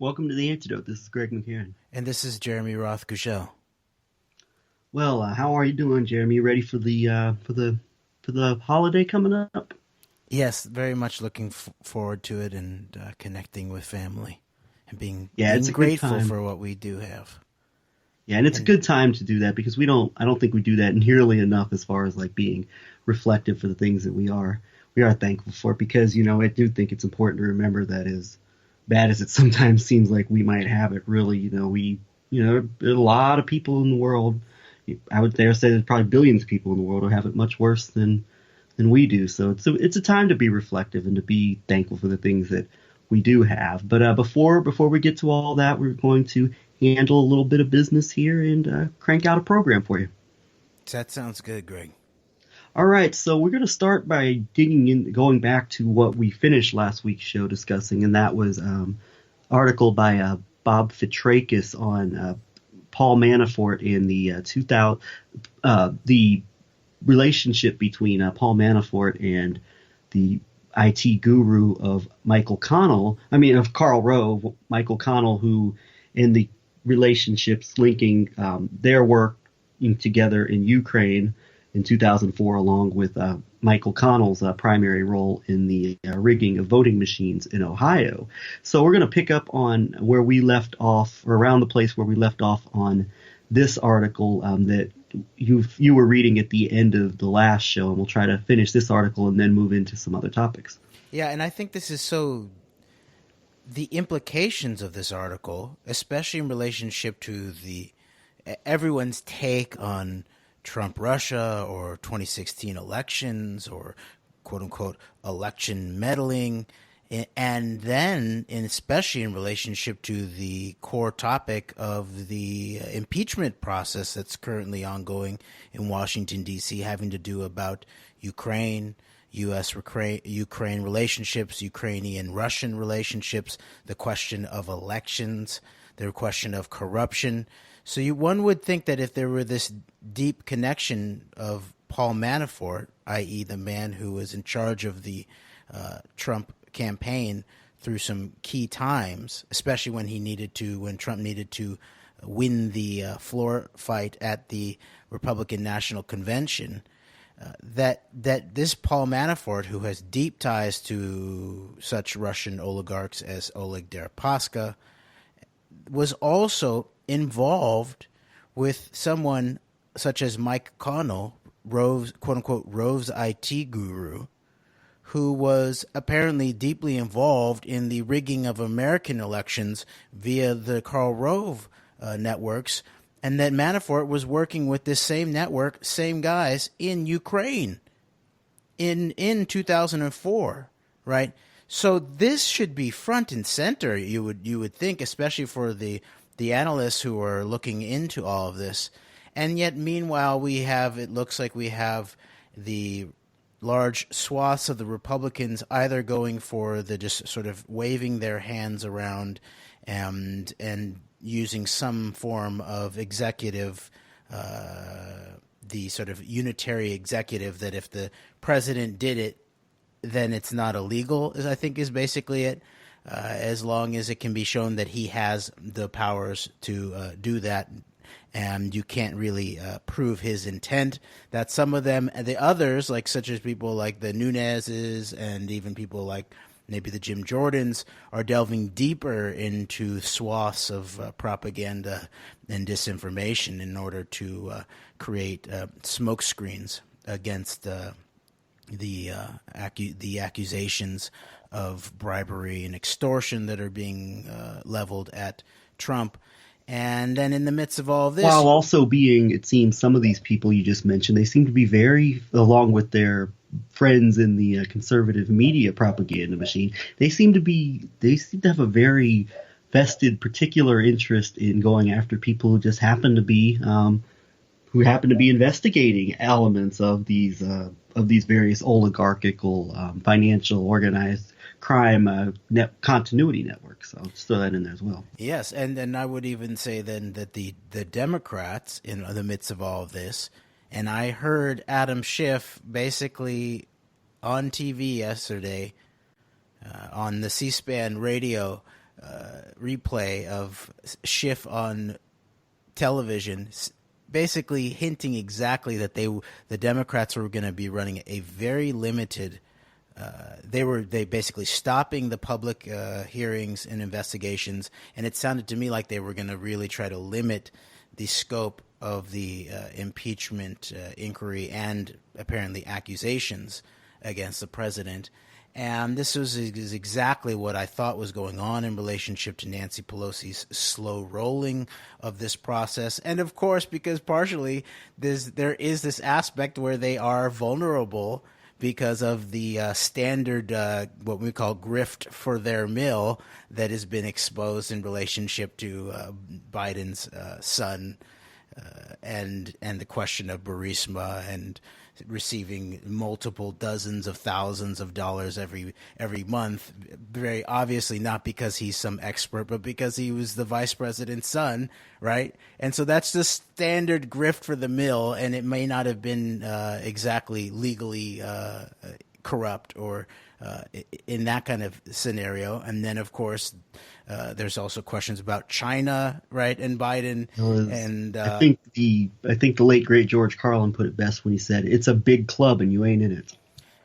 Welcome to the Antidote. This is Greg McCarran. And this is Jeremy Roth Gushel. Well, how are you doing, Jeremy? You ready for the holiday coming up? Yes, very much looking forward to it and connecting with family and being Yeah, it's being a good grateful time. for what we do have. Yeah, and it's a And good time to do that because I don't think we do that nearly enough as far as like being reflective for the things that we are thankful for. Because I do think it's important to remember that as bad as it sometimes seems like we might have it, really, there are a lot of people in the world. I would dare say there's probably billions of people in the world who have it much worse than we do. So it's a time to be reflective and to be thankful for the things that we do have. But before we get to all that, we're going to handle a little bit of business here and crank out a program for you. that sounds good, Greg. All right, so we're going to start by going back to what we finished last week's show discussing, and that was article by Bob Fitrakis on Paul Manafort in the 2000 the relationship between Paul Manafort and the IT guru of Karl Rove, Michael Connell, who in the relationships linking their work together in Ukraine in 2004, along with Michael Connell's primary role in the rigging of voting machines in Ohio. So we're going to pick up on where we left off, or around the place where we left off on this article that you were reading at the end of the last show, and we'll try to finish this article and then move into some other topics. Yeah, and I think this is so. The implications of this article, especially in relationship to the everyone's take on Trump Russia or 2016 elections or quote unquote election meddling, and then especially in relationship to the core topic of the impeachment process that's currently ongoing in Washington, D.C., having to do about Ukraine, U.S.-Ukraine relationships, Ukrainian-Russian relationships, the question of elections, the question of corruption. So one would think that if there were this deep connection of Paul Manafort, i.e. the man who was in charge of the Trump campaign through some key times, especially when Trump needed to win the floor fight at the Republican National Convention, that this Paul Manafort, who has deep ties to such Russian oligarchs as Oleg Deripaska, was also involved with someone such as Mike Connell, Rove's, quote unquote, Rove's IT guru, who was apparently deeply involved in the rigging of American elections via the Karl Rove networks, and that Manafort was working with this same network, same guys in Ukraine in 2004, right? So this should be front and center, you would think, especially for the analysts who are looking into all of this. And yet, meanwhile, it looks like we have the large swaths of the Republicans either going for the just sort of waving their hands around and using some form of executive, the sort of unitary executive, that if the president did it, then it's not illegal, I think is basically it, as long as it can be shown that he has the powers to do that, and you can't really prove his intent. That some of them, the others, like such as people like the Nunez's and even people like maybe the Jim Jordans, are delving deeper into swaths of propaganda and disinformation in order to create smoke screens against the accusations of bribery and extortion that are being leveled at Trump. And then in the midst of all this, While also being, it seems, some of these people you just mentioned, they seem to be very, along with their friends in the conservative media propaganda machine, they seem to have a very vested particular interest in going after people who happen to be investigating elements of these various oligarchical, financial, organized crime continuity networks. So I'll just throw that in there as well. yes, and I would even say then that the Democrats in the midst of all of this, and I heard Adam Schiff basically on TV yesterday on the C-SPAN replay of Schiff on television, basically hinting exactly that the Democrats were going to be running a very limited. They basically stopping the public hearings and investigations, and it sounded to me like they were going to really try to limit the scope of the impeachment inquiry and apparently accusations against the president. And this is exactly what I thought was going on in relationship to Nancy Pelosi's slow rolling of this process. And of course, because partially there is this aspect where they are vulnerable because of the standard, what we call grift for their mill that has been exposed in relationship to Biden's son and the question of Burisma and receiving multiple dozens of thousands of dollars every month, very obviously not because he's some expert, but because he was the vice president's son, right? And so that's the standard grift for the mill, and it may not have been exactly legally corrupt or in that kind of scenario. And then, of course, there's also questions about China, right, and Biden. And I think the late great George Carlin put it best when he said, "It's a big club and you ain't in it."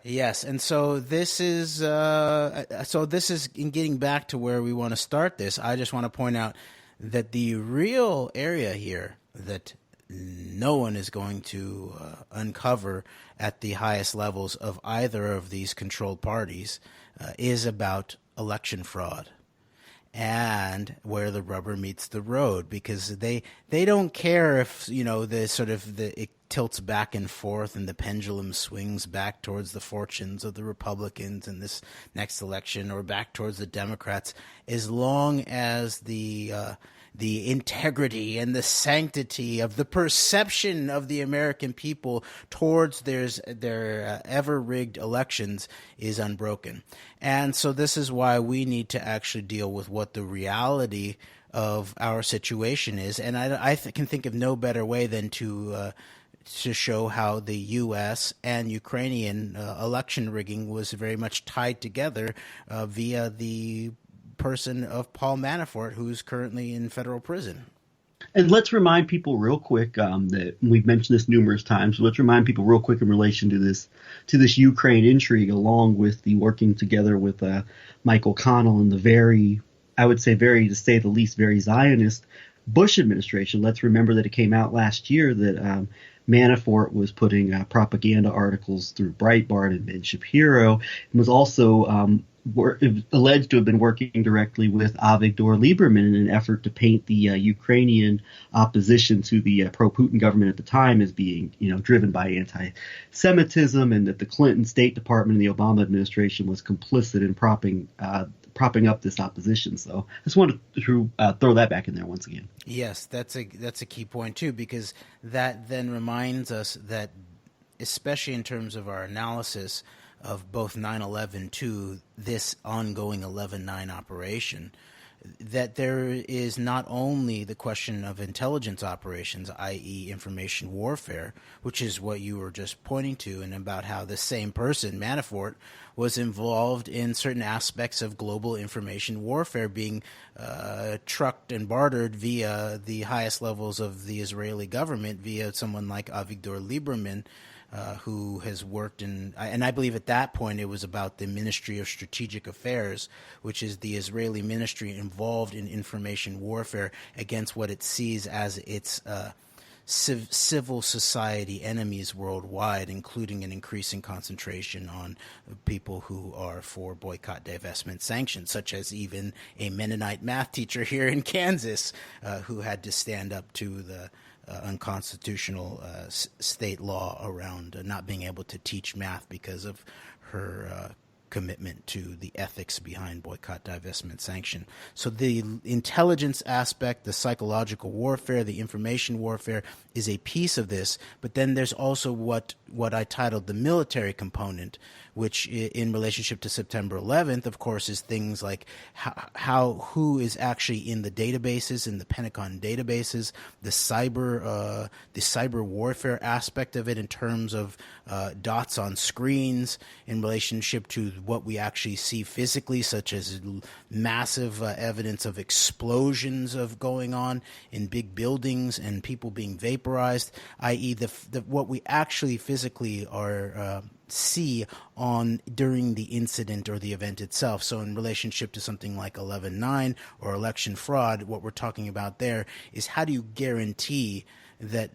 Yes, and so this is in getting back to where we want to start this. I just want to point out that the real area here that no one is going to uncover at the highest levels of either of these controlled parties is about election fraud and where the rubber meets the road, because they don't care if, you know, it tilts back and forth and the pendulum swings back towards the fortunes of the Republicans in this next election or back towards the Democrats, as long as the integrity and the sanctity of the perception of the American people towards their ever-rigged elections is unbroken. And so this is why we need to actually deal with what the reality of our situation is. And I can think of no better way than to show how the U.S. and Ukrainian election rigging was very much tied together via the person of Paul Manafort, who's currently in federal prison. And let's remind people real quick that we've mentioned this numerous times. So let's remind people real quick in relation to this Ukraine intrigue, along with the working together with Mike O'Connell and the to say the least, very Zionist Bush administration. Let's remember that it came out last year that Manafort was putting propaganda articles through Breitbart and Ben Shapiro, and was also alleged to have been working directly with Avigdor Lieberman in an effort to paint the Ukrainian opposition to the pro-Putin government at the time as being, driven by anti-Semitism, and that the Clinton State Department and the Obama administration was complicit in propping up this opposition. So I just wanted to throw that back in there once again. Yes, that's a key point too, because that then reminds us that, especially in terms of our analysis of both 9/11 to this ongoing 11/9 operation, that there is not only the question of intelligence operations, i.e. information warfare, which is what you were just pointing to, and about how the same person, Manafort, was involved in certain aspects of global information warfare being trucked and bartered via the highest levels of the Israeli government, via someone like Avigdor Lieberman, who has worked and I believe at that point it was about the Ministry of Strategic Affairs, which is the Israeli ministry involved in information warfare against what it sees as its civil society enemies worldwide, including an increasing concentration on people who are for boycott, divestment, sanctions, such as even a Mennonite math teacher here in Kansas who had to stand up to the unconstitutional state law around not being able to teach math because of her commitment to the ethics behind boycott, divestment, sanction. So the intelligence aspect, the psychological warfare, the information warfare is a piece of this, but then there's also what I titled the military component, which in relationship to September 11th, of course, is things like who is actually in the databases, in the Pentagon databases, the cyber warfare aspect of it in terms of dots on screens in relationship to what we actually see physically, such as massive evidence of explosions of going on in big buildings and people being vaporized, i.e., what we actually physically are see on during the incident or the event itself. So in relationship to something like 11/9 or election fraud, what we're talking about there is how do you guarantee that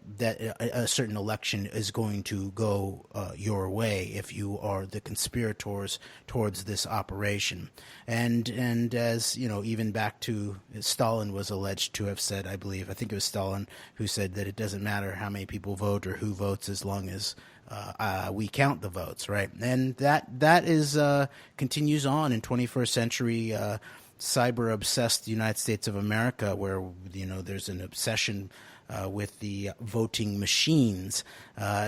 a certain election is going to go your way if you are the conspirators towards this operation. And as you know, even back to Stalin was alleged to have said, I think it was Stalin who said that it doesn't matter how many people vote or who votes as long as we count the votes, right? And that is continues on in 21st century cyber obsessed United States of America, where there's an obsession with the voting machines.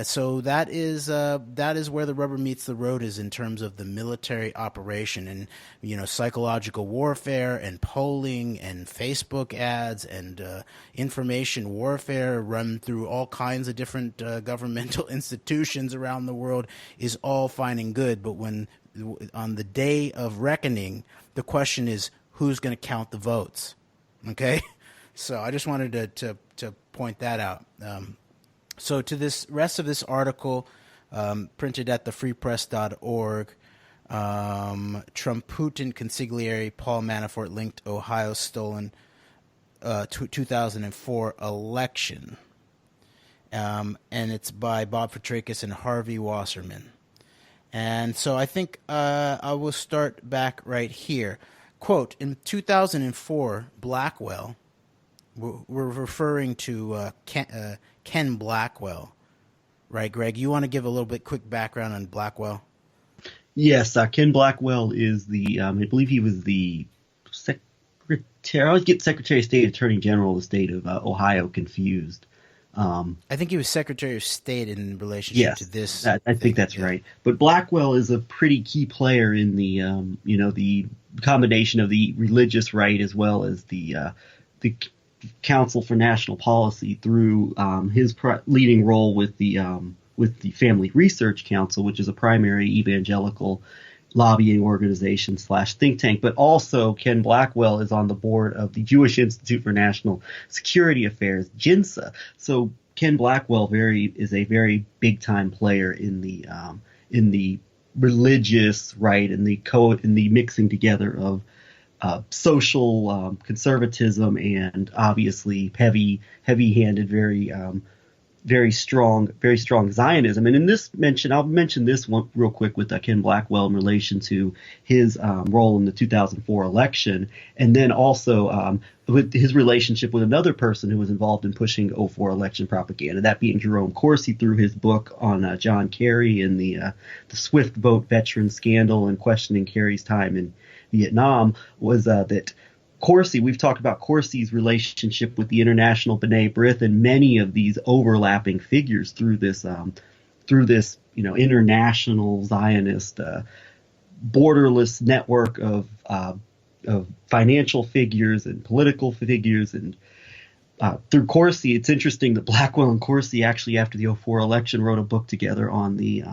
So that is where the rubber meets the road, is in terms of the military operation and psychological warfare and polling and Facebook ads and information warfare run through all kinds of different governmental institutions around the world is all fine and good. But when on the day of reckoning, the question is who's going to count the votes? Okay. So I just wanted to point that out. So to this rest of this article, printed at thefreepress.org, Trump-Putin consigliere Paul Manafort linked Ohio stolen 2004 election. And it's by Bob Fitrakis and Harvey Wasserman. And so I think I will start back right here. Quote, in 2004, Blackwell, we're referring to Ken Blackwell, right, Greg? You want to give a little bit quick background on Blackwell? Yes, Ken Blackwell is I believe he was the secretary. I always get Secretary of State, Attorney General of the state of Ohio confused. I think he was Secretary of State in relationship to this. I think that's right. But Blackwell is a pretty key player in the the combination of the religious right as well as the Council for National Policy through his leading role with the Family Research Council, which is a primary evangelical lobbying organization / think tank. But also Ken Blackwell is on the board of the Jewish Institute for National Security Affairs, JINSA. So Ken Blackwell is a very big time player in the religious right and the mixing together of social conservatism and obviously heavy-handed, very strong Zionism. And in this I'll mention this one real quick with Ken Blackwell in relation to his role in the 2004 election, and then also with his relationship with another person who was involved in pushing 2004 election propaganda, that being Jerome Corsi through his book on John Kerry and the Swift vote veteran scandal and questioning Kerry's time in Vietnam, was that Corsi, we've talked about Corsi's relationship with the International B'nai B'rith and many of these overlapping figures through this international Zionist borderless network of financial figures and political figures. And through Corsi, it's interesting that Blackwell and Corsi actually, after the 2004 election, wrote a book together on the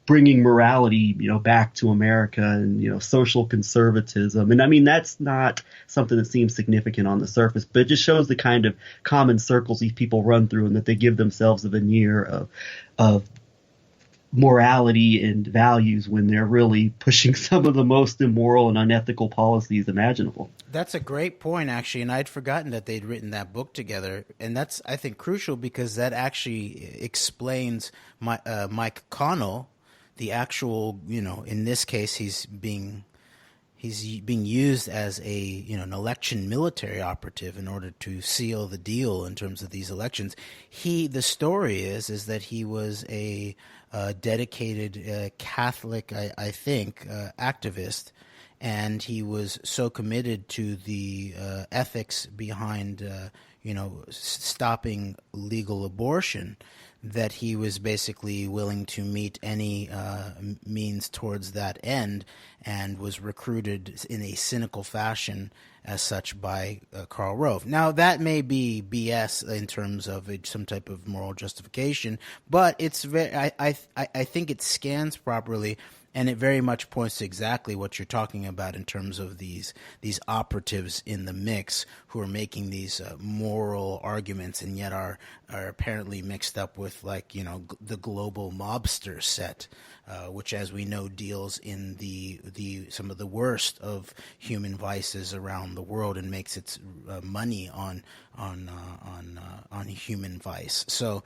bringing morality, back to America and, social conservatism. And I mean, that's not something that seems significant on the surface, but it just shows the kind of common circles these people run through and that they give themselves a veneer of morality and values when they're really pushing some of the most immoral and unethical policies imaginable. That's a great point, actually, and I'd forgotten that they'd written that book together, and that's, I think, crucial because that actually explains Mike Connell, the actual, in this case, he's being used as an election military operative in order to seal the deal in terms of these elections. The story is that he was a dedicated Catholic, I think, activist, and he was so committed to the ethics behind, stopping legal abortion that he was basically willing to meet any means towards that end, and was recruited in a cynical fashion as such by Karl Rove. Now, that may be BS in terms of some type of moral justification, but it's very. I think it scans properly And it very much points to exactly what you're talking about in terms of these operatives in the mix who are making these moral arguments and yet are apparently mixed up with, like, you know, the global mobster set, which, as we know, deals in the some of the worst of human vices around the world and makes its money on human vice. So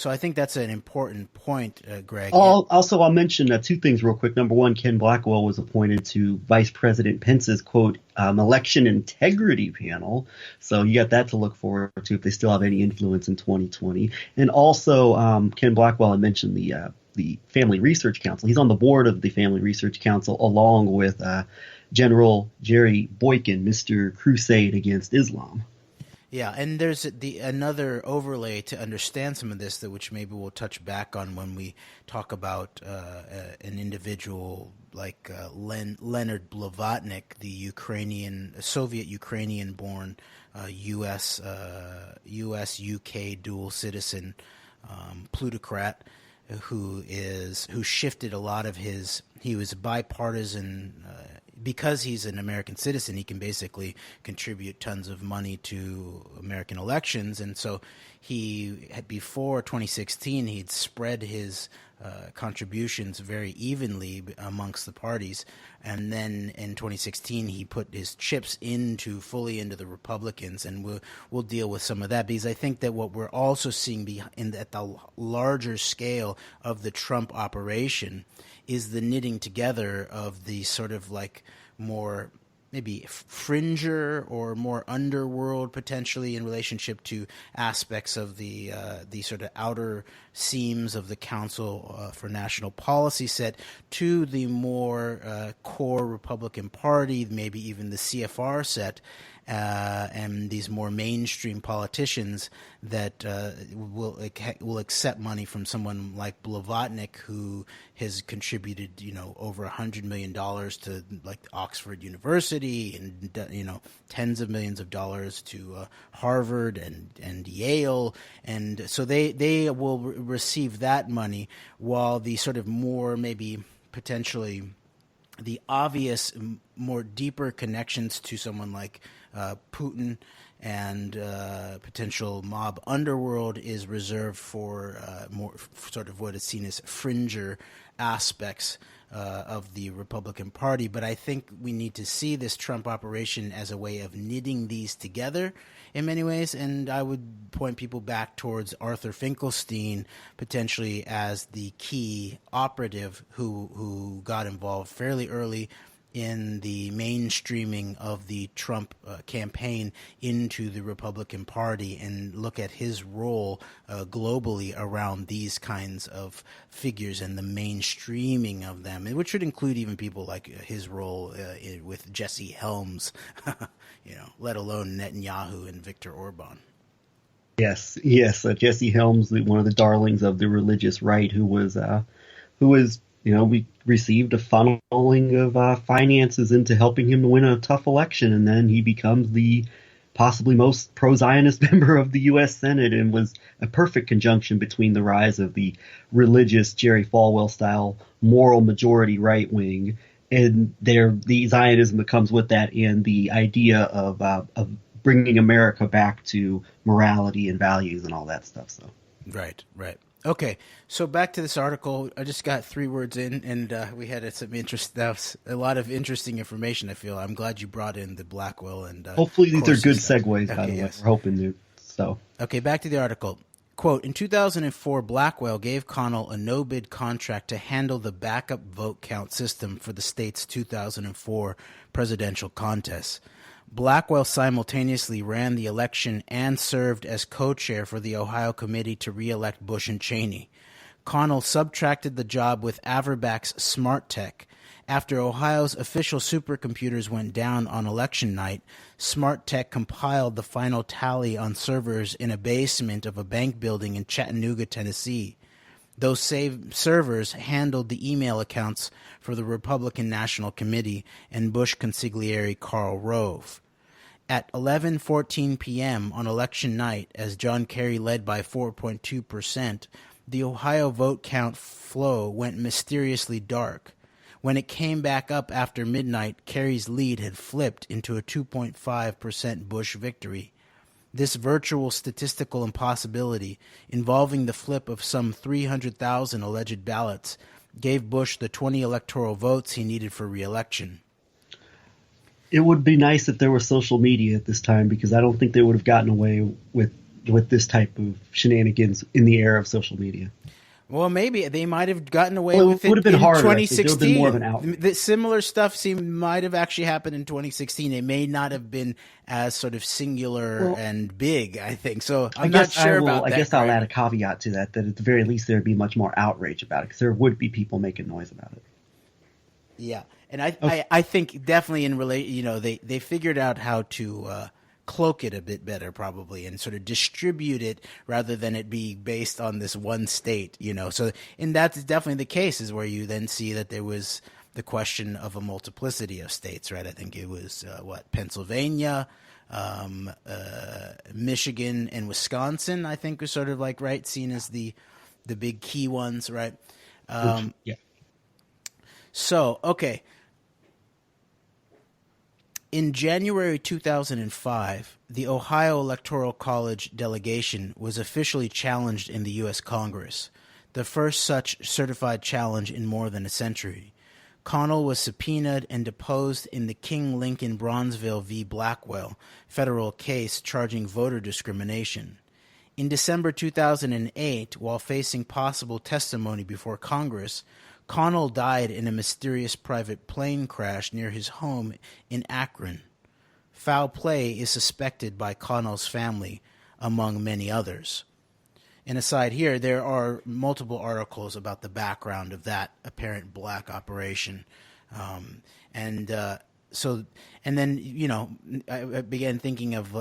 I think that's an important point, Greg. I'll mention two things real quick. Number one, Ken Blackwell was appointed to Vice President Pence's, quote, election integrity panel. So you got that to look forward to if they still have any influence in 2020. And also, Ken Blackwell, I mentioned the Family Research Council. He's on the board of the Family Research Council along with General Jerry Boykin, Mr. Crusade Against Islam. Yeah, and there's another overlay to understand some of this, which maybe we'll touch back on when we talk about an individual like Leonard Blavatnik, the Soviet Ukrainian-born U.S. UK dual citizen plutocrat, who shifted a lot of he was bipartisan. Because he's an American citizen, he can basically contribute tons of money to American elections. And so before 2016, he'd spread his contributions very evenly amongst the parties. And then in 2016, he put his chips fully into the Republicans. And we'll deal with some of that, because I think that what we're also seeing at the larger scale of the Trump operation is the knitting together of the sort of like more maybe fringer or more underworld potentially in relationship to aspects of the sort of outer seams of the Council for National Policy set to the more core Republican Party, maybe even the CFR set, and these more mainstream politicians that will accept money from someone like Blavatnik, who has contributed, over $100 million to like Oxford University, and tens of millions of dollars to Harvard and Yale, and so they will receive that money, while the sort of more maybe potentially the obvious, more deeper connections to someone like Putin and potential mob underworld is reserved for more sort of what is seen as fringer aspects of the Republican Party. But I think we need to see this Trump operation as a way of knitting these together in many ways. And I would point people back towards Arthur Finkelstein potentially as the key operative who got involved fairly early in the mainstreaming of the Trump campaign into the Republican Party, and look at his role globally around these kinds of figures and the mainstreaming of them, which would include even people like his role with Jesse Helms, let alone Netanyahu and Viktor Orban. Yes, Jesse Helms, one of the darlings of the religious right, who was we received a funneling of finances into helping him to win a tough election, and then he becomes the possibly most pro-Zionist member of the U.S. Senate, and was a perfect conjunction between the rise of the religious Jerry Falwell-style moral majority right wing, and the Zionism that comes with that, and the idea of bringing America back to morality and values and all that stuff. So right. Okay, so back to this article. I just got 3 words in, and we had some interest. That was a lot of interesting information, I feel. I'm glad you brought in the Blackwell and hopefully these are good segues, by the way. Yes. We're hoping to. So okay, back to the article. Quote, in 2004, Blackwell gave Connell a no-bid contract to handle the backup vote count system for the state's 2004 presidential contest. Blackwell simultaneously ran the election and served as co-chair for the Ohio Committee to re-elect Bush and Cheney. Connell subtracted the job with Averbach's Smart Tech. After Ohio's official supercomputers went down on election night, Smart Tech compiled the final tally on servers in a basement of a bank building in Chattanooga, Tennessee. Those servers handled the email accounts for the Republican National Committee and Bush consigliere Karl Rove. At 11:14 p.m. on election night, as John Kerry led by 4.2%, the Ohio vote count flow went mysteriously dark. When it came back up after midnight, Kerry's lead had flipped into a 2.5% Bush victory. This virtual statistical impossibility, involving the flip of some 300,000 alleged ballots, gave Bush the 20 electoral votes he needed for re-election. It would be nice if there was social media at this time, because I don't think they would have gotten away with this type of shenanigans in the era of social media. Well, maybe they might have gotten away with it. Would have been in harder. 2016. There would have been more of an outrage. The similar stuff might have actually happened in 2016. It may not have been as sort of singular and big, I think. So I'm not sure about that. I guess I'll add a caveat to that at the very least there would be much more outrage about it, because there would be people making noise about it. Yeah, and I think definitely they figured out how to cloak it a bit better, probably, and sort of distribute it rather than it be based on this one state, So, and that's definitely the case, is where you then see that there was the question of a multiplicity of states, right? I think it was Pennsylvania, Michigan, and Wisconsin. I think was sort of seen as the big key ones, right? Yeah. So, okay. In January 2005, the Ohio Electoral College delegation was officially challenged in the U.S. Congress, the first such certified challenge in more than a century. Connell was subpoenaed and deposed in the King Lincoln Bronzeville v. Blackwell federal case charging voter discrimination. In December 2008, while facing possible testimony before Congress, Connell died in a mysterious private plane crash near his home in Akron. Foul play is suspected by Connell's family, among many others. And aside here, there are multiple articles about the background of that apparent black operation. And then, I began thinking of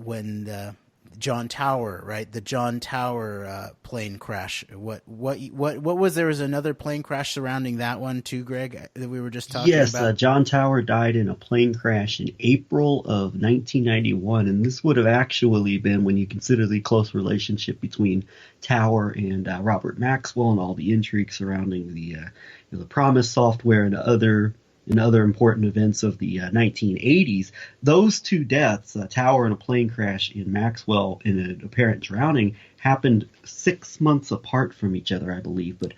when John Tower, right? The John Tower plane crash. What was there? Was another plane crash surrounding that one too, Greg, that we were just talking about? Yes, John Tower died in a plane crash in April of 1991, and this would have actually been, when you consider the close relationship between Tower and Robert Maxwell and all the intrigue surrounding the Promise software and other important events of the 1980s. Those two deaths, Tower in a plane crash and Maxwell in an apparent drowning, happened 6 months apart from each other, I believe. But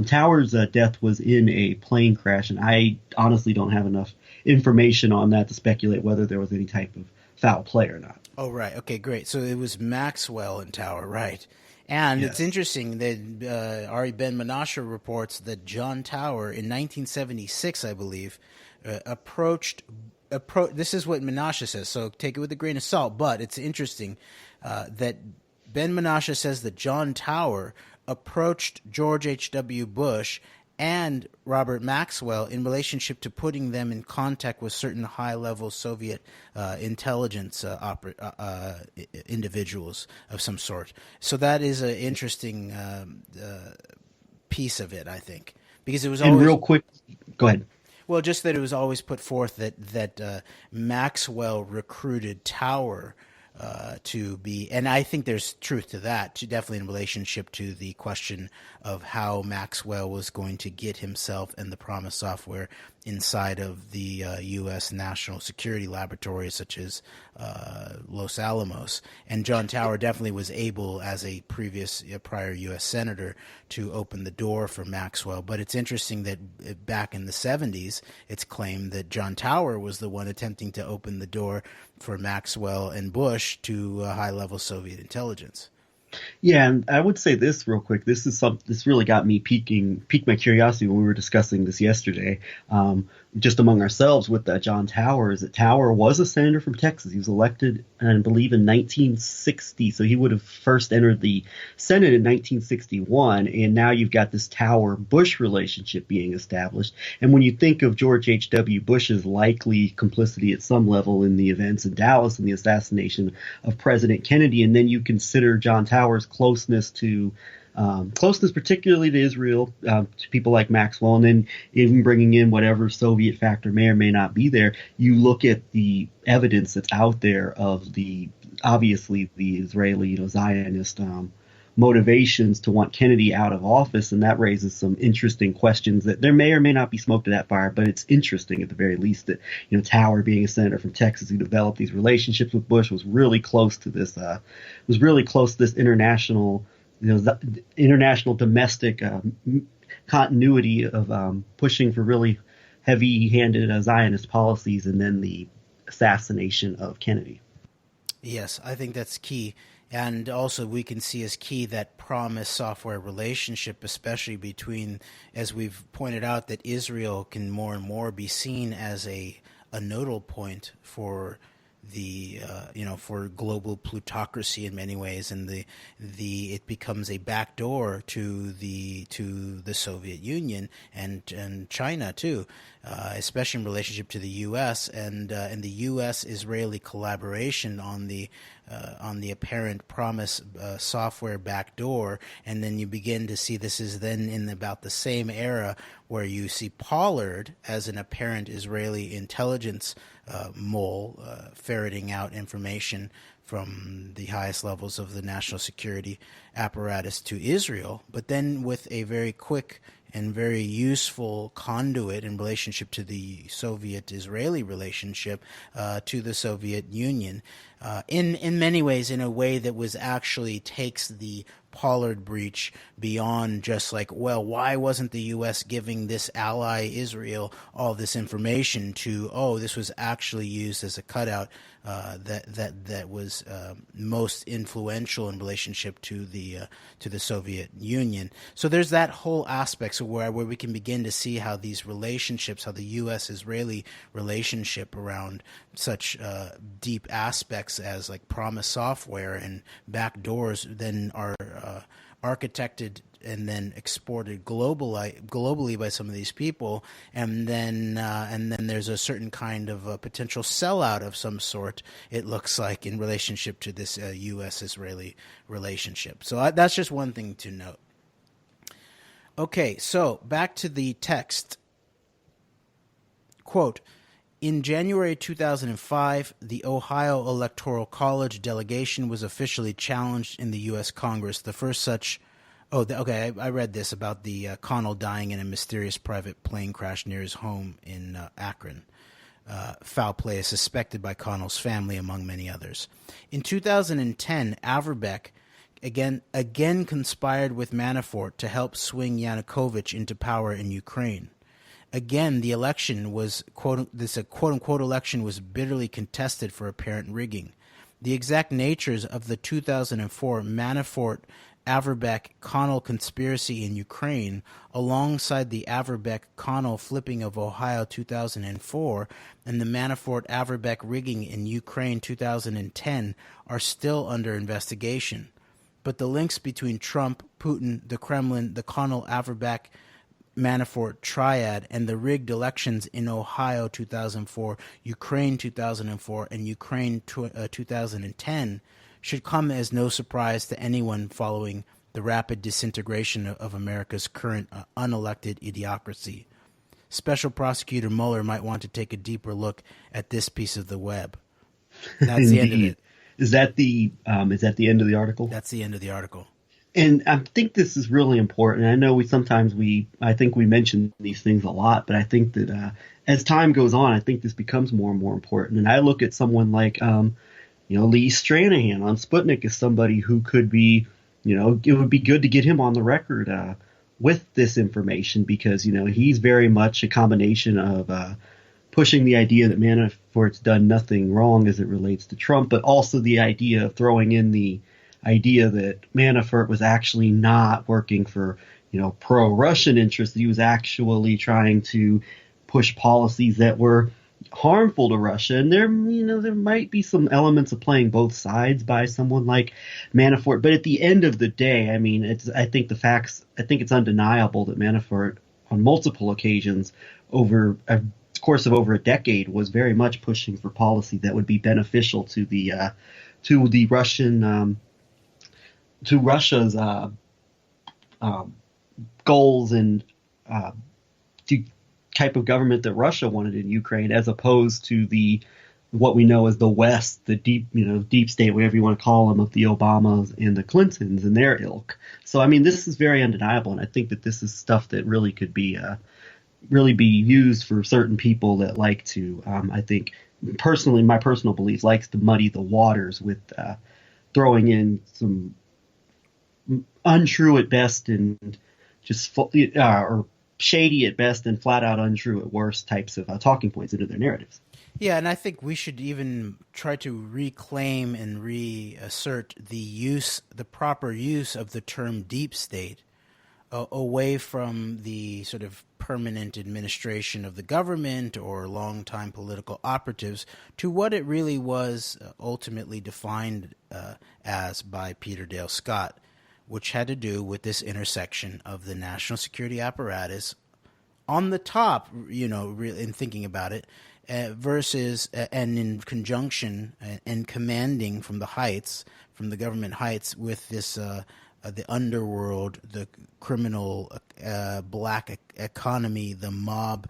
Tower's death was in a plane crash, and I honestly don't have enough information on that to speculate whether there was any type of foul play or not. Oh, right. Okay, great. So it was Maxwell and Tower, right. And It's interesting that Ari Ben-Menashe reports that John Tower in 1976, I believe, approached. This is what Menashe says, so take it with a grain of salt. But it's interesting that Ben-Menashe says that John Tower approached George H.W. Bush and Robert Maxwell in relationship to putting them in contact with certain high-level Soviet intelligence individuals of some sort. So that is an interesting piece of it, I think, because it was always... And real quick, go ahead. Well, just that it was always put forth that Maxwell recruited Tower to be, and I think there's truth to that, definitely in relationship to the question of how Maxwell was going to get himself and the Promise software inside of the U.S. National Security Laboratories, such as Los Alamos. And John Tower definitely was able, as a prior U.S. senator, to open the door for Maxwell. But it's interesting that back in the 70s, it's claimed that John Tower was the one attempting to open the door for Maxwell and Bush to high-level Soviet intelligence. Yeah, and I would say this real quick. This really got me piqued my curiosity when we were discussing this yesterday, just among ourselves with John Tower. Is that Tower was a senator from Texas. He was elected, I believe, in 1960. So he would have first entered the Senate in 1961, and now you've got this Tower-Bush relationship being established. And when you think of George H.W. Bush's likely complicity at some level in the events in Dallas and the assassination of President Kennedy, and then you consider John Tower's closeness particularly to Israel, to people like Maxwell, and then even bringing in whatever Soviet factor may or may not be there, you look at the evidence that's out there of obviously the Israeli, Zionist motivations to want Kennedy out of office, and that raises some interesting questions that there may or may not be smoke to that fire, but it's interesting at the very least that, Tower, being a senator from Texas who developed these relationships with Bush, was really close to this international, international domestic continuity of pushing for really heavy-handed Zionist policies, and then the assassination of Kennedy. Yes, I think that's key. And also we can see as key that promise software relationship, especially between, as we've pointed out, that Israel can more and more be seen as a nodal point for the for global plutocracy in many ways, and it becomes a backdoor to the Soviet Union and China too, especially in relationship to the U.S. and the U.S.-Israeli collaboration on the apparent promise software backdoor. And then you begin to see this is then in about the same era where you see Pollard as an apparent Israeli intelligence mole ferreting out information from the highest levels of the national security apparatus to Israel, but then with a very quick and very useful conduit in relationship to the Soviet-Israeli relationship to the Soviet Union, in many ways in a way that was actually takes the Pollard breach beyond just like, well, why wasn't the U.S. giving this ally Israel all this information to, this was actually used as a cutout that was most influential in relationship to the Soviet Union. So there's that whole aspect where we can begin to see how these relationships, how the U.S.-Israeli relationship around such deep aspects as like promise software and backdoors then are architected and then exported globally by some of these people, and then there's a certain kind of a potential sellout of some sort, it looks like, in relationship to this U.S.-Israeli relationship. So that's just one thing to note. Okay, so back to the text. Quote, in January 2005, the Ohio Electoral College delegation was officially challenged in the U.S. Congress, the first such... I read this about the Connell dying in a mysterious private plane crash near his home in Akron. Foul play is suspected by Connell's family, among many others. In 2010, Averbeck again conspired with Manafort to help swing Yanukovych into power in Ukraine. Again, the election was quote-unquote election was bitterly contested for apparent rigging. The exact natures of the 2004 Manafort-Averbeck-Connell conspiracy in Ukraine, alongside the Averbeck-Connell flipping of Ohio 2004 and the Manafort-Averbeck rigging in Ukraine 2010, are still under investigation. But the links between Trump, Putin, the Kremlin, the Connell-Averbeck Manafort triad, and the rigged elections in Ohio 2004, Ukraine 2004, and Ukraine 2010 should come as no surprise to anyone following the rapid disintegration of America's current unelected idiocracy. Special Prosecutor Mueller might want to take a deeper look at this piece of the web. That's the end of it. Is that the end of the article? That's the end of the article. And I think this is really important. I know I think we mention these things a lot, but I think that as time goes on, I think this becomes more and more important. And I look at someone like, Lee Stranahan on Sputnik as somebody who could be, it would be good to get him on the record with this information, because, he's very much a combination of pushing the idea that Manafort's done nothing wrong as it relates to Trump, but also the idea of throwing in the idea that Manafort was actually not working for, pro-Russian interests. He was actually trying to push policies that were harmful to Russia. And there might be some elements of playing both sides by someone like Manafort. But at the end of the day, I think it's undeniable that Manafort on multiple occasions over a course of over a decade was very much pushing for policy that would be beneficial to the Russian to Russia's goals and the type of government that Russia wanted in Ukraine, as opposed to the what we know as the West, the deep state, whatever you want to call them, of the Obamas and the Clintons and their ilk. So, I mean, this is very undeniable, and I think that this is stuff that really could be used for certain people that like to, I think, personally, my personal belief, likes to muddy the waters with throwing in some untrue at best and just or shady at best and flat out untrue at worst types of talking points into their narratives. Yeah, and I think we should even try to reclaim and reassert the proper use of the term deep state away from the sort of permanent administration of the government or long-time political operatives to what it really was ultimately defined as by Peter Dale Scott, which had to do with this intersection of the national security apparatus on the top, in thinking about it, versus and in conjunction and commanding from the heights, from the government heights, with this the underworld, the criminal black economy, the mob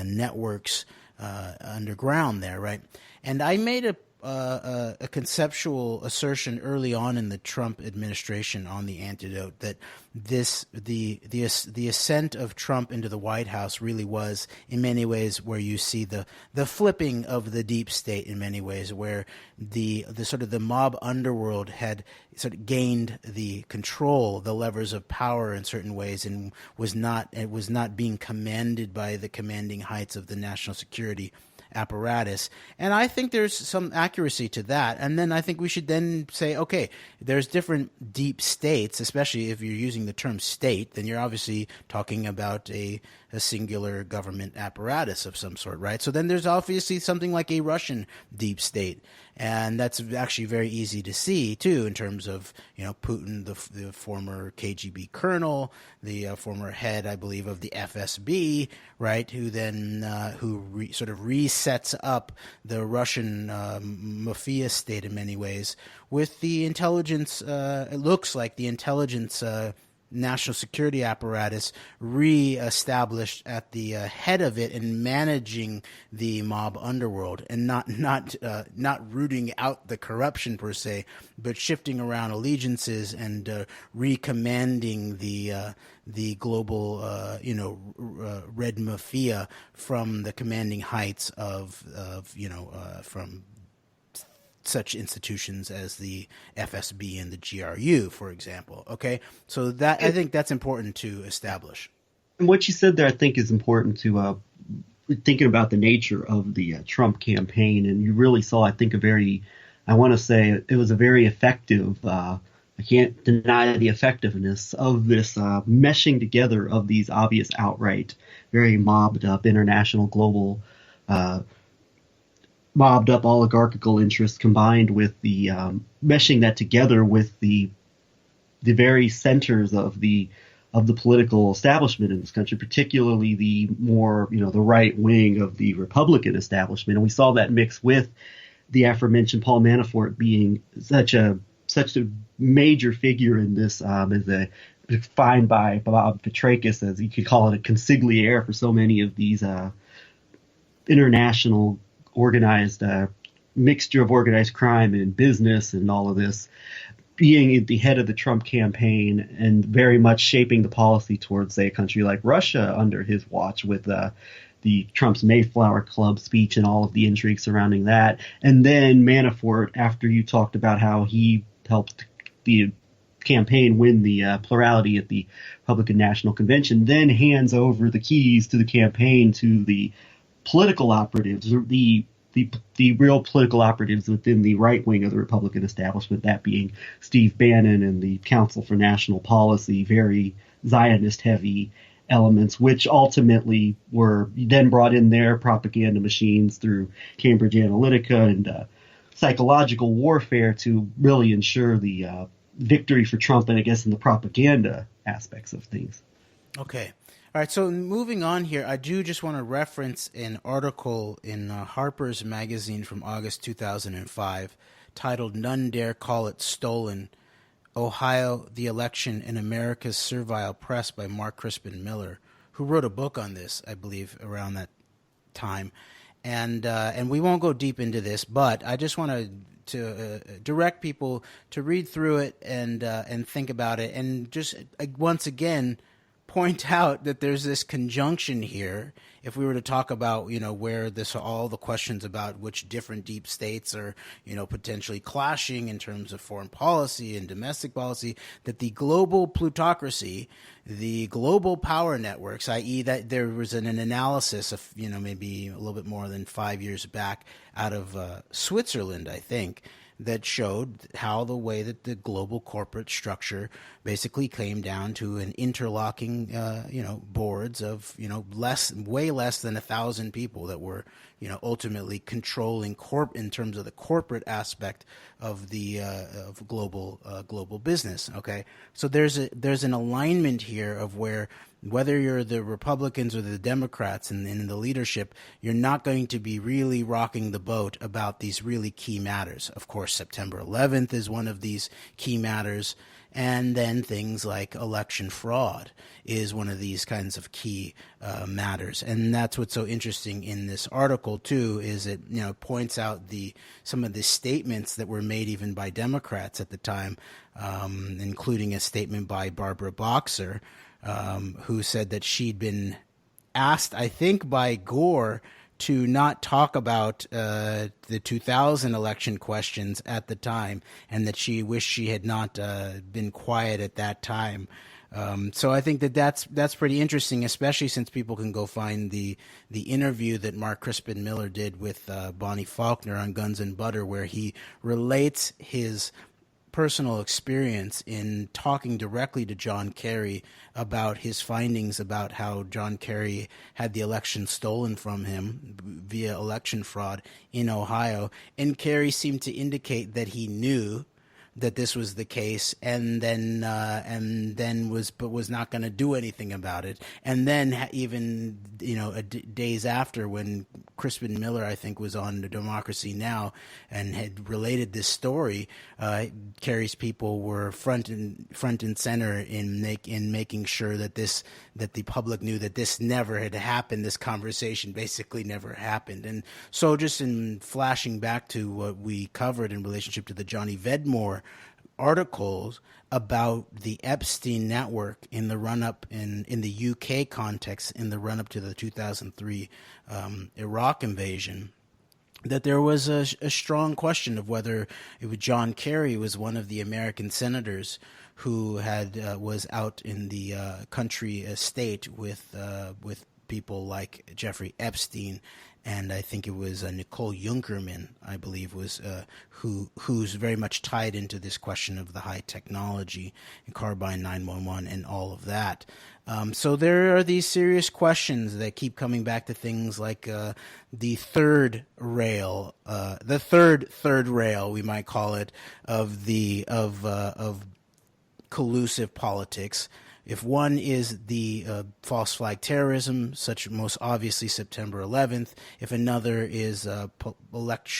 networks underground there, right? And I made a conceptual assertion early on in the Trump administration on the antidote that the ascent of Trump into the White House really was in many ways where you see the flipping of the deep state in many ways, where the sort of the mob underworld had sort of gained the control, the levers of power in certain ways, and was not being commanded by the commanding heights of the national security apparatus. And I think there's some accuracy to that. And then I think we should then say, okay, there's different deep states, especially if you're using the term state, then you're obviously talking about a singular government apparatus of some sort, right? So then there's obviously something like a Russian deep state. And that's actually very easy to see, too, in terms of, Putin, the former KGB colonel, the former head, I believe, of the FSB, right, who then sort of resets up the Russian mafia state in many ways with the intelligence, it looks like the intelligence national security apparatus re-established at the head of it and managing the mob underworld, and not rooting out the corruption per se, but shifting around allegiances and recommanding the global red mafia from the commanding heights of from such institutions as the FSB and the GRU, for example. Okay, so that I think that's important to establish. And what you said there, I think, is important to thinking about the nature of the Trump campaign. And you really saw, I think, I want to say it was a very effective. I can't deny the effectiveness of this meshing together of these obvious, outright, very mobbed up international, global, mobbed up oligarchical interests, combined with the meshing that together with the very centers of the political establishment in this country, particularly the more, the right wing of the Republican establishment. And we saw that mix with the aforementioned Paul Manafort being such a major figure in this, as defined by Bob Petrakis, as you could call it, a consigliere for so many of these international organized mixture of organized crime and business and all of this, being at the head of the Trump campaign and very much shaping the policy towards, say, a country like Russia under his watch with the Trump's Mayflower Club speech and all of the intrigue surrounding that. And then Manafort, after you talked about how he helped the campaign win the plurality at the Republican National Convention, then hands over the keys to the campaign to the political operatives, the real political operatives within the right wing of the Republican establishment, that being Steve Bannon and the Council for National Policy, very Zionist heavy elements, which ultimately were then brought in their propaganda machines through Cambridge Analytica and psychological warfare to really ensure the victory for Trump, and I guess in the propaganda aspects of things. Okay. All right, so moving on here, I do just want to reference an article in Harper's Magazine from August 2005 titled "None Dare Call It Stolen, Ohio, the Election in America's Servile Press" by Mark Crispin Miller, who wrote a book on this, I believe, around that time. And we won't go deep into this, but I just want to direct people to read through it and think about it, and just once again point out that there's this conjunction here. If we were to talk about, where all the questions about which different deep states are, potentially clashing in terms of foreign policy and domestic policy, that the global plutocracy, the global power networks, i.e. that there was an analysis of, maybe a little bit more than 5 years back out of Switzerland, I think, that showed how the way that the global corporate structure basically came down to an interlocking, boards of, way less than 1,000 people that were, ultimately controlling in terms of the corporate aspect of the of global business. Okay, so there's an alignment here of whether you're the Republicans or the Democrats in the leadership, you're not going to be really rocking the boat about these really key matters. Of course, September 11th is one of these key matters. And then things like election fraud is one of these kinds of key matters. And that's what's so interesting in this article, too, is it points out some of the statements that were made even by Democrats at the time, including a statement by Barbara Boxer, who said that she'd been asked, I think, by Gore to not talk about the 2000 election questions at the time, and that she wished she had not been quiet at that time. So I think that's pretty interesting, especially since people can go find the interview that Mark Crispin Miller did with Bonnie Faulkner on Guns and Butter, where he relates his personal experience in talking directly to John Kerry about his findings about how John Kerry had the election stolen from him via election fraud in Ohio. And Kerry seemed to indicate that he knew that this was the case, and then was not going to do anything about it. And then even days after, when Crispin Miller, I think, was on Democracy Now! And had related this story, Kerry's people were front and center in making sure that the public knew that this never had happened. This conversation basically never happened. And so, just in flashing back to what we covered in relationship to the Johnny Vedmore articles about the Epstein network in the run-up in the UK context, in the run-up to the 2003 Iraq invasion, that there was a strong question of whether John Kerry was one of the American senators who was out in the country estate with people like Jeffrey Epstein, and I think it was Nicole Junkerman, I believe, was who's very much tied into this question of the high technology and Carbine 911 and all of that. So there are these serious questions that keep coming back to things like the third rail, third rail, we might call it, of collusive politics. If one is the false flag terrorism, such most obviously September 11th, if another is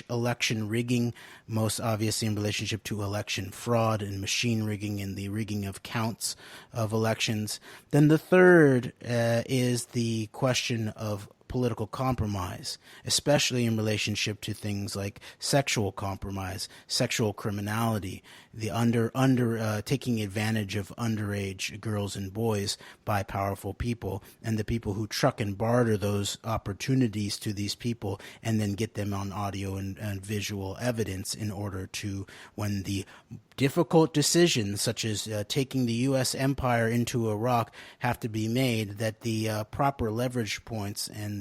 election rigging, most obviously in relationship to election fraud and machine rigging and the rigging of counts of elections, then the third is the question of political compromise, especially in relationship to things like sexual compromise, sexual criminality, the taking advantage of underage girls and boys by powerful people, and the people who truck and barter those opportunities to these people and then get them on audio and visual evidence in order to, when the difficult decisions such as taking the U.S. empire into Iraq have to be made, that the proper leverage points and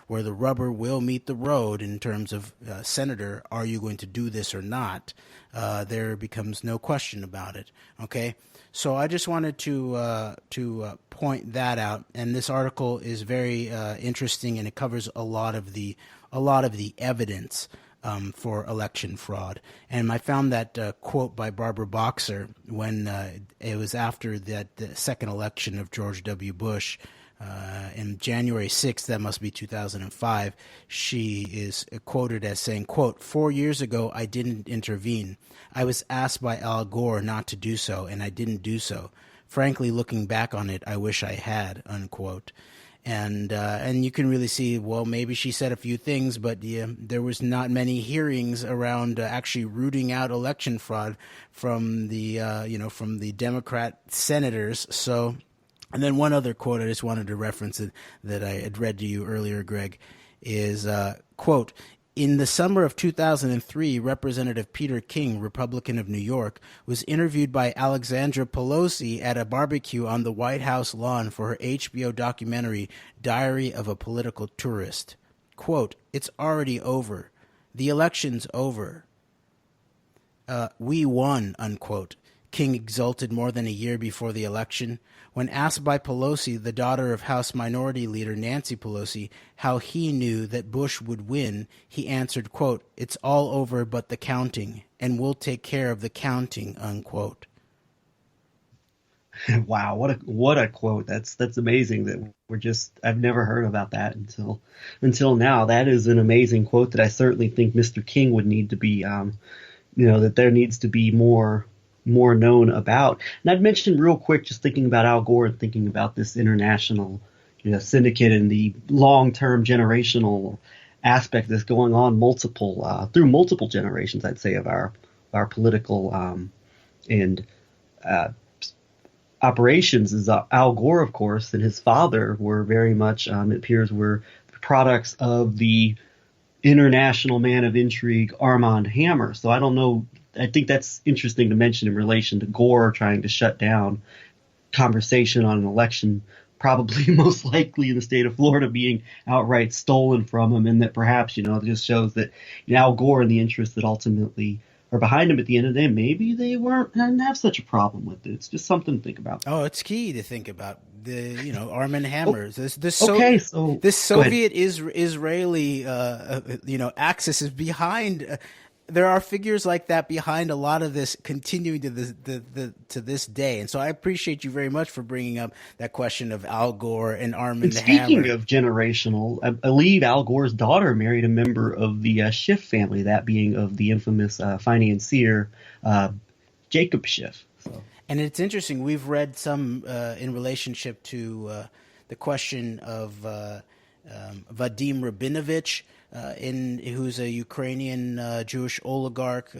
where the rubber will meet the road in terms of Senator, are you going to do this or not? There becomes no question about it. Okay, so I just wanted to point that out, and this article is very interesting, and it covers a lot of the evidence for election fraud. And I found that quote by Barbara Boxer when it was after the second election of George W. Bush in January 6th, that must be 2005, she is quoted as saying, quote, "4 years ago, I didn't intervene. I was asked by Al Gore not to do so, and I didn't do so. Frankly, looking back on it, I wish I had," unquote. And you can really see, well, maybe she said a few things, but there was not many hearings around actually rooting out election fraud from the from the Democrat senators. So, and then one other quote I just wanted to reference that I had read to you earlier, Greg, is quote. In the summer of 2003, Representative Peter King, Republican of New York, was interviewed by Alexandra Pelosi at a barbecue on the White House lawn for her HBO documentary, Diary of a Political Tourist. Quote, "It's already over. The election's over. We won," unquote. King exulted more than a year before the election. When asked by Pelosi, the daughter of House Minority Leader Nancy Pelosi, how he knew that Bush would win, he answered, quote, "It's all over but the counting, and we'll take care of the counting," unquote. Wow, what a quote. That's amazing that I've never heard about that until now. That is an amazing quote that I certainly think Mr. King would need to be that there needs to be more known about. And I'd mention real quick, just thinking about Al Gore and thinking about this international syndicate and the long-term generational aspect that's going on through multiple generations, I'd say, of our political and operations. Is Al Gore, of course, and his father were very much, it appears, were products of the international man of intrigue Armand Hammer. So I don't know. I think that's interesting to mention in relation to Gore trying to shut down conversation on an election, probably most likely in the state of Florida being outright stolen from him, and that perhaps, it just shows that Al Gore and the interests that ultimately are behind him at the end of the day, maybe they didn't have such a problem with it. It's just something to think about. Oh, it's key to think about. Armand Hammer. This Soviet Israeli axis is behind. There are figures like that behind a lot of this, continuing to this day. And so I appreciate you very much for bringing up that question of Al Gore and Armand Hammer. Speaking of generational, I believe Al Gore's daughter married a member of the Schiff family, that being of the infamous financier Jacob Schiff. So. And it's interesting. We've read some in relationship to the question of Vadim Rabinovich, who's a Ukrainian Jewish oligarch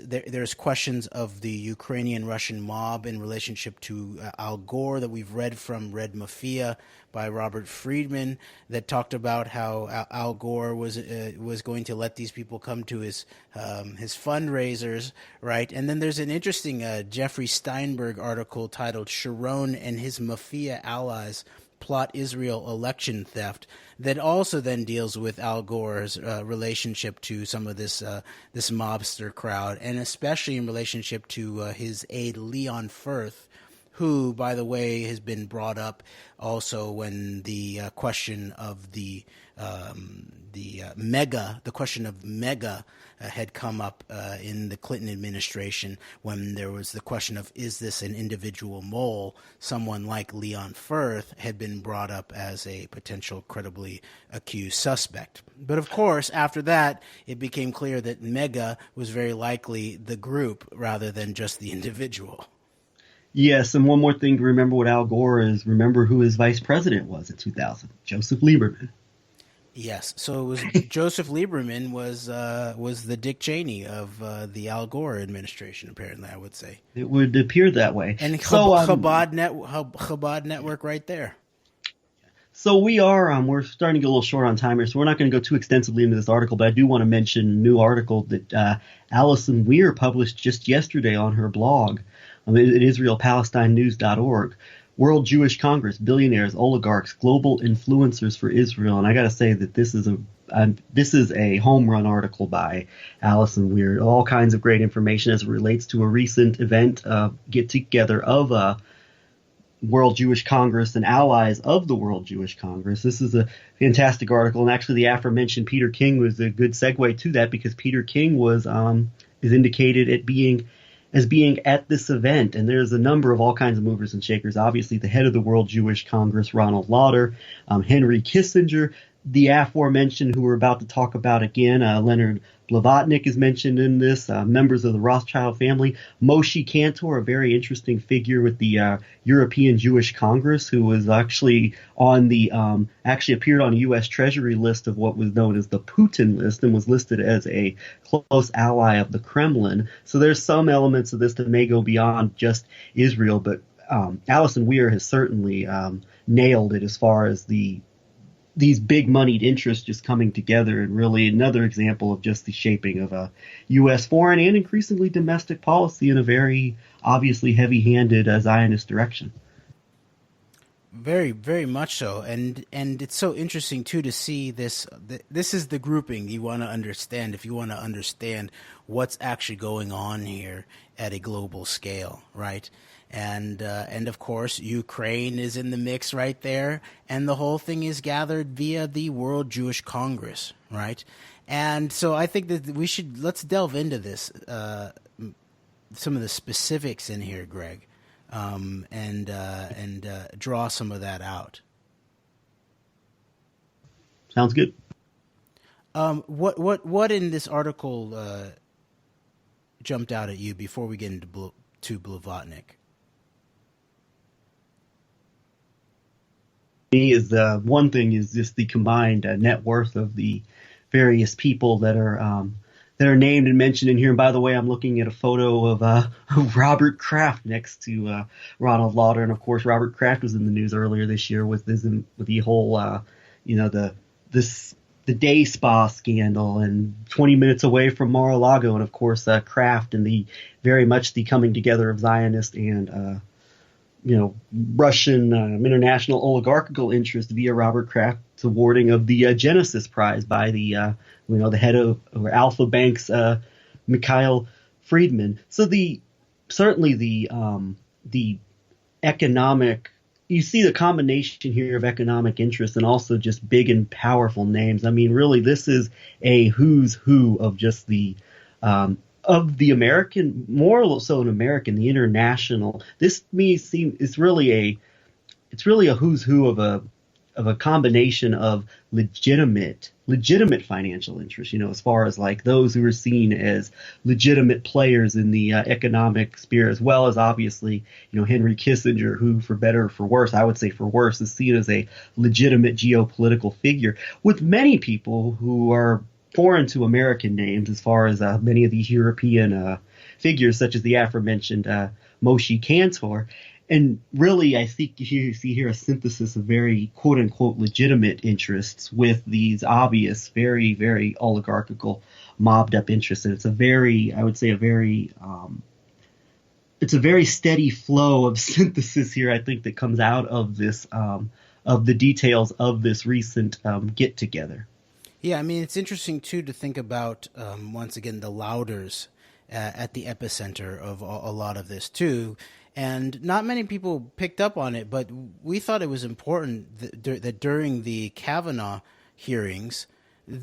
there's questions of the Ukrainian-Russian mob in relationship to Al Gore that we've read from Red Mafia by Robert Friedman, that talked about how Al Gore was going to let these people come to his fundraisers, right? And then there's an interesting Jeffrey Steinberg article titled "Sharon and His Mafia Allies Plot Israel Election Theft," that also then deals with Al Gore's relationship to some of this mobster crowd, and especially in relationship to his aide Leon Firth, who, by the way, has been brought up also when the question of the question of mega had come up in the Clinton administration, when there was the question of, is this an individual mole? Someone like Leon Firth had been brought up as a potential credibly accused suspect. But of course, after that, it became clear that mega was very likely the group rather than just the individual. Yes, and one more thing to remember with Al Gore is remember who his vice president was in 2000, Joseph Lieberman. Yes, so it was Joseph Lieberman was the Dick Cheney of the Al Gore administration, apparently, I would say. It would appear that way. And Chabad Network right there. So we're starting to get a little short on time here, so we're not going to go too extensively into this article, but I do want to mention a new article that Alison Weir published just yesterday on her blog at IsraelPalestineNews.org. World Jewish Congress, billionaires, oligarchs, global influencers for Israel. And I got to say that this is a home run article by Alison Weir. All kinds of great information as it relates to a recent event, get together of World Jewish Congress and allies of the World Jewish Congress. This is a fantastic article, and actually the aforementioned Peter King was a good segue to that, because Peter King is indicated as being at this event. And there's a number of all kinds of movers and shakers. Obviously, the head of the World Jewish Congress, Ronald Lauder, Henry Kissinger, the aforementioned, who we're about to talk about again, Leonard Blavatnik is mentioned in this, members of the Rothschild family. Moshe Kantor, a very interesting figure with the European Jewish Congress, who was actually on the actually appeared on a U.S. Treasury list of what was known as the Putin list and was listed as a close ally of the Kremlin. So there's some elements of this that may go beyond just Israel, but Alison Weir has certainly nailed it as far as these big moneyed interests just coming together, and really another example of just the shaping of a U.S. foreign and increasingly domestic policy in a very obviously heavy-handed Zionist direction. Very, very much so, and it's so interesting too to see this. This is the grouping you want to understand if you want to understand what's actually going on here at a global scale, right? And of course, Ukraine is in the mix right there, and the whole thing is gathered via the World Jewish Congress, right? And so I think that let's delve into this, some of the specifics in here, Greg, and draw some of that out. Sounds good. What in this article jumped out at you before we get into Blavatnik? Is one thing is just the combined net worth of the various people that are named and mentioned in here. And by the way, I'm looking at a photo of Robert Kraft next to Ronald Lauder, and of course, Robert Kraft was in the news earlier this year with the whole the day spa scandal, and 20 minutes away from Mar-a-Lago, and of course, Kraft and the very much the coming together of Zionist and Russian international oligarchical interest via Robert Kraft's awarding of the Genesis Prize by the head of Alpha Bank's Mikhail Friedman. So certainly the economic, you see the combination here of economic interest and also just big and powerful names. I mean, really, this is a who's who of just the American, more so an American, the international. This to me seems it's really a who's who of a combination of legitimate financial interests. As far as like those who are seen as legitimate players in the economic sphere, as well as obviously Henry Kissinger, who for better or for worse, I would say for worse, is seen as a legitimate geopolitical figure, with many people who are foreign to American names, as far as many of these European figures, such as the aforementioned Moshe Kantor. And really, I think you see here a synthesis of very quote-unquote legitimate interests with these obvious, very, very oligarchical, mobbed-up interests. And it's it's a very steady flow of synthesis here, I think, that comes out of this, of the details of this recent get-together. Yeah, I mean, it's interesting, too, to think about, once again, the Lauders at the epicenter of a lot of this, too. And not many people picked up on it, but we thought it was important that during the Kavanaugh hearings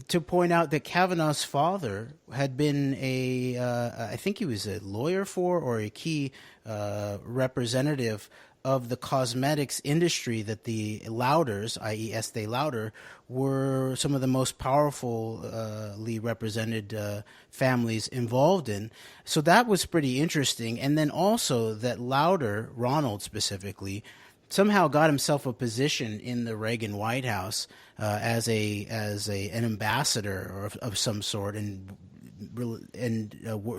to point out that Kavanaugh's father had been I think he was a lawyer for or a key representative of the cosmetics industry, that the Lauders, i.e. Estee Lauder, were some of the most powerfully represented families involved in. So that was pretty interesting. And then also that Lauder, Ronald specifically, somehow got himself a position in the Reagan White House as an ambassador of some sort, and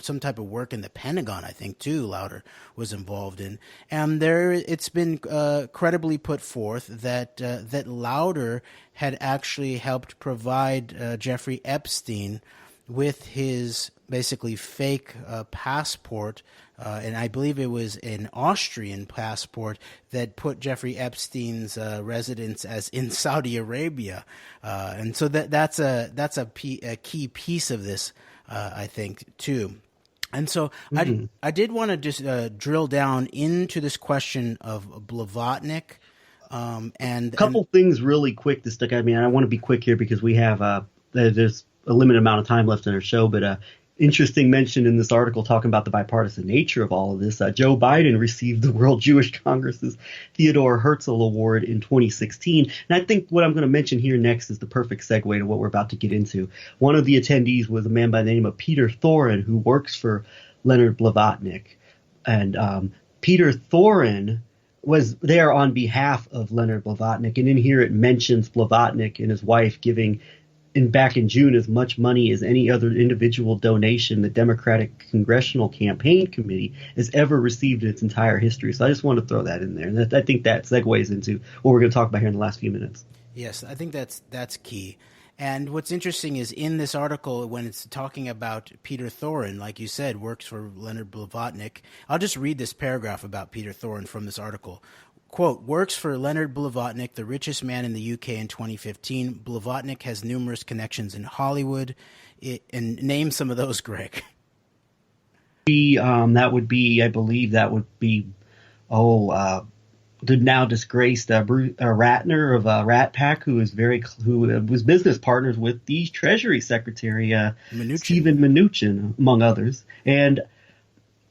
some type of work in the Pentagon, I think, too, Lauder was involved in. And it's been credibly put forth that Lauder had actually helped provide Jeffrey Epstein with his basically fake passport, and I believe it was an Austrian passport that put Jeffrey Epstein's residence as in Saudi Arabia, and so that's a key piece of this, I think, too. And so I did want to just drill down into this question of Blavatnik. And a couple things really quick to stick. I mean, I want to be quick here because we have there's a limited amount of time left in our show, but interesting mention in this article talking about the bipartisan nature of all of this. Joe Biden received the World Jewish Congress's Theodore Herzl Award in 2016. And I think what I'm going to mention here next is the perfect segue to what we're about to get into. One of the attendees was a man by the name of Peter Thorin, who works for Leonard Blavatnik. And Peter Thorin was there on behalf of Leonard Blavatnik. And in here it mentions Blavatnik and his wife giving back in June as much money as any other individual donation the Democratic Congressional Campaign Committee has ever received in its entire history. So I just want to throw that in there. And I think that segues into what we're going to talk about here in the last few minutes. Yes, I think that's key. And what's interesting is in this article, when it's talking about Peter Thorin, like you said, works for Leonard Blavatnik. I'll just read this paragraph about Peter Thorin from this article. Quote, works for Leonard Blavatnik, the richest man in the UK in 2015. Blavatnik has numerous connections in Hollywood. And name some of those, Greg. That would be, I believe that would be, the now disgraced Ratner of Rat Pack, who was business partners with the Treasury Secretary, Stephen Mnuchin, among others. And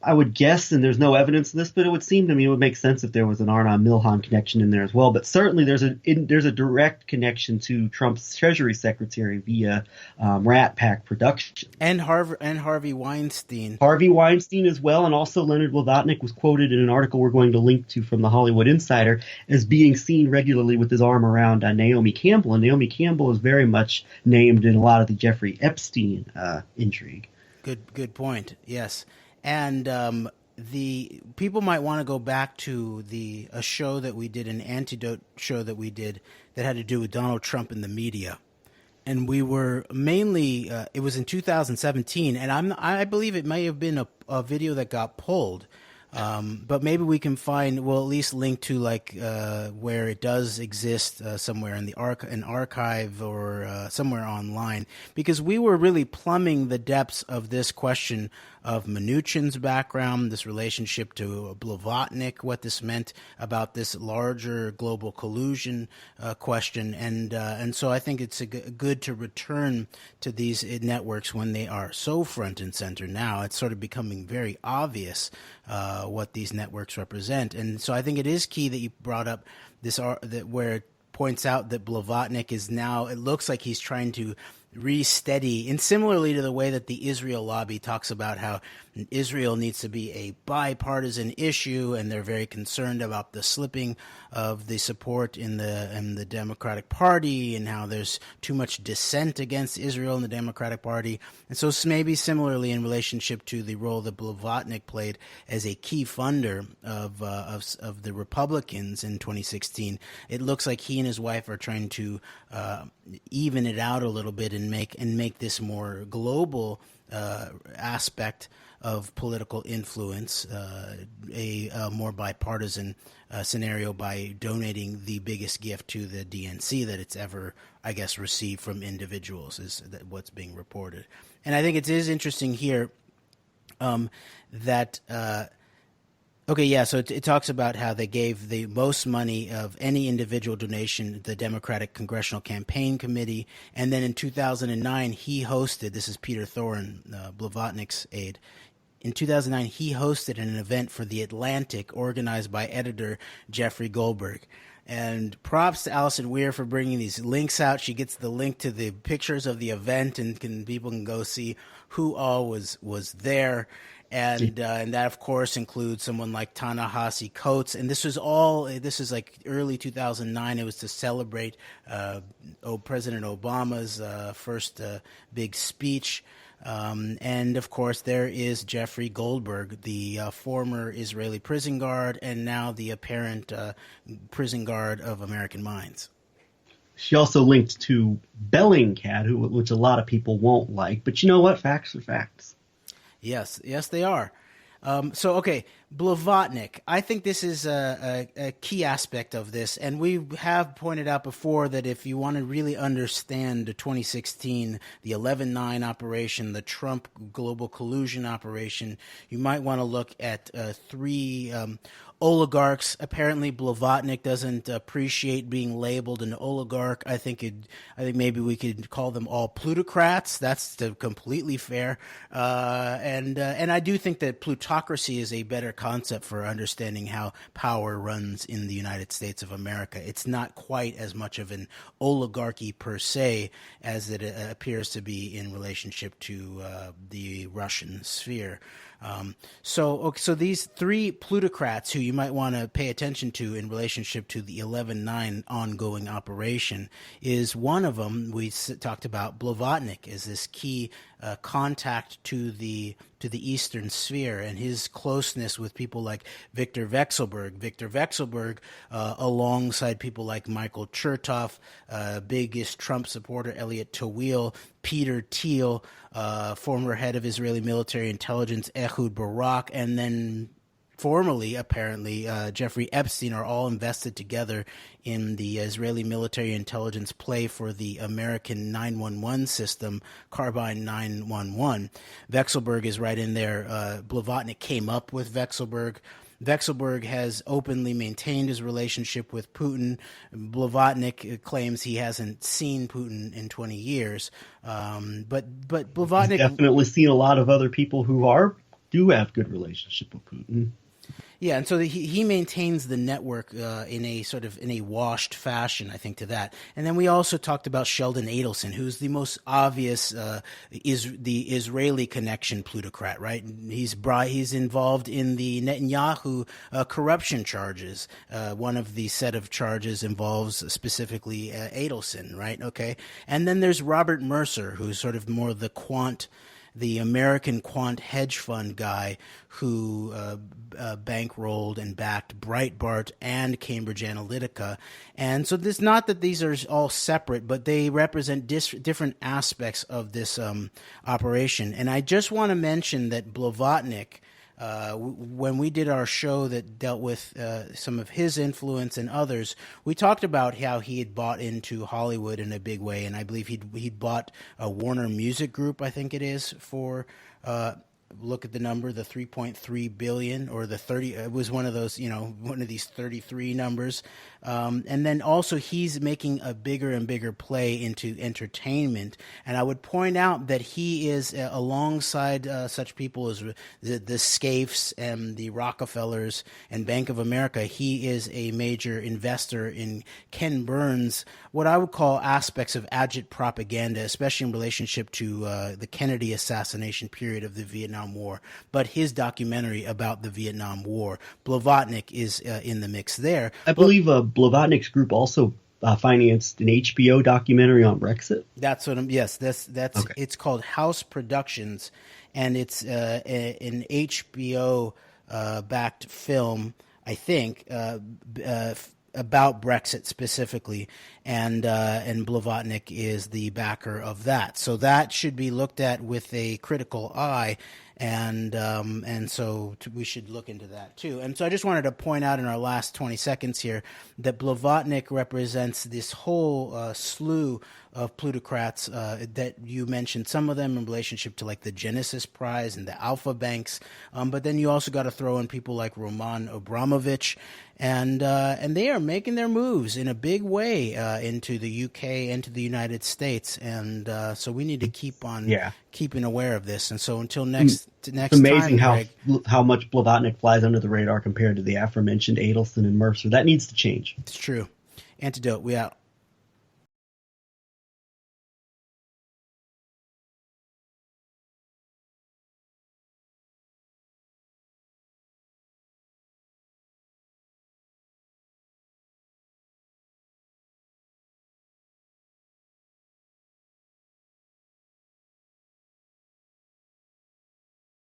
I would guess, and there's no evidence of this, but it would seem to me it would make sense if there was an Arnon Milhan connection in there as well. But certainly there's a direct connection to Trump's Treasury Secretary via Rat Pack Productions. And Harvey Weinstein. Harvey Weinstein as well, and also Leonard Blavatnik was quoted in an article we're going to link to from the Hollywood Insider as being seen regularly with his arm around Naomi Campbell. And Naomi Campbell is very much named in a lot of the Jeffrey Epstein intrigue. Good point, yes. And the people might want to go back to a show that we did, an antidote show that we did that had to do with Donald Trump and the media. And we were mainly, it was in 2017, and I believe it may have been a video that got pulled. But maybe we can we'll at least link to where it does exist somewhere in an archive or somewhere online, because we were really plumbing the depths of this question of Mnuchin's background, this relationship to Blavatnik, what this meant about this larger global collusion question, and so I think it's good to return to these networks when they are so front and center now. It's sort of becoming very obvious what these networks represent, and so I think it is key that you brought up this where it points out that Blavatnik is now, it looks like he's trying to re-steady, and similarly to the way that the Israel lobby talks about how Israel needs to be a bipartisan issue, and they're very concerned about the slipping of the support in the Democratic Party, and how there's too much dissent against Israel in the Democratic Party. And so maybe similarly in relationship to the role that Blavatnik played as a key funder of the Republicans in 2016, it looks like he and his wife are trying to even it out a little bit and make this more global aspect of political influence, a more bipartisan scenario, by donating the biggest gift to the DNC that it's ever, I guess, received from individuals, is what's being reported. And I think it is interesting here that okay, yeah, so it talks about how they gave the most money of any individual donation the Democratic Congressional Campaign Committee, and then in 2009 he hosted, this is Peter Thorin, Blavatnik's aide, in 2009 he hosted an event for The Atlantic organized by editor Jeffrey Goldberg. And props to Alison Weir for bringing these links out. She gets the link to the pictures of the event, and people can go see who all was there. And that, of course, includes someone like Ta-Nehisi Coates. And this is like early 2009. It was to celebrate President Obama's first big speech. And, of course, there is Jeffrey Goldberg, the former Israeli prison guard and now the apparent prison guard of American Minds. She also linked to Bellingcat, which a lot of people won't like. But you know what? Facts are facts. Yes, they are. Okay, Blavatnik. I think this is a key aspect of this, and we have pointed out before that if you want to really understand the 2016, the 11/9 operation, the Trump global collusion operation, you might want to look at three oligarchs. Apparently, Blavatnik doesn't appreciate being labeled an oligarch. I think maybe we could call them all plutocrats. That's completely fair. And I do think that plutocracy is a better concept for understanding how power runs in the United States of America. It's not quite as much of an oligarchy per se as it appears to be in relationship to the Russian sphere. So these three plutocrats who you might want to pay attention to in relationship to the 11/9 ongoing operation is one of them. We talked about Blavatnik as this key contact to the Eastern sphere and his closeness with people like Viktor Vekselberg. Viktor Vekselberg, alongside people like Michael Chertoff, biggest Trump supporter Elliot Tawil, Peter Thiel, former head of Israeli military intelligence Ehud Barak, and then formerly, apparently, Jeffrey Epstein are all invested together in the Israeli military intelligence play for the American 911 system, Carbine 911. Vekselberg is right in there. Blavatnik came up with Vekselberg. Vekselberg has openly maintained his relationship with Putin. Blavatnik claims he hasn't seen Putin in 20 years. But Blavatnik... He's definitely seen a lot of other people who do have good relationship with Putin. Yeah, and so he maintains the network in a washed fashion, I think, to that. And then we also talked about Sheldon Adelson, who's the most obvious is the Israeli connection plutocrat, right? He's involved in the Netanyahu corruption charges. One of the set of charges involves specifically Adelson, right? Okay, and then there's Robert Mercer, who's sort of more the American quant hedge fund guy who bankrolled and backed Breitbart and Cambridge Analytica. And so it's not that these are all separate, but they represent different aspects of this operation. And I just want to mention that Blavatnik, when we did our show that dealt with some of his influence and others, we talked about how he had bought into Hollywood in a big way, and I believe he'd bought a Warner Music Group, I think it is, for look at the number, the 3.3 billion or the 30. It was one of those, one of these 33 numbers. And then also he's making a bigger and bigger play into entertainment. And I would point out that he is alongside such people as the Scaife and the Rockefellers and Bank of America. He is a major investor in Ken Burns, what I would call aspects of agit propaganda, especially in relationship to the Kennedy assassination period of the Vietnam War. But his documentary about the Vietnam War, Blavatnik is in the mix there. I believe Blavatnik's group also financed an HBO documentary on Brexit. That's what that's okay. It's called House Productions, and it's an HBO backed film, I think, about Brexit specifically, and Blavatnik is the backer of that. So that should be looked at with a critical eye, and so we should look into that too. And so I just wanted to point out in our last 20 seconds here that Blavatnik represents this whole slew of plutocrats that you mentioned, some of them in relationship to like the Genesis Prize and the Alpha Banks, but then you also got to throw in people like Roman Abramovich, and they are making their moves in a big way into the UK and to the United States, and so we need to keep on keeping aware of this. And so until next it's amazing time, how much Blavatnik flies under the radar compared to the aforementioned Adelson and Mercer. That needs to change. It's true. Antidote, we out.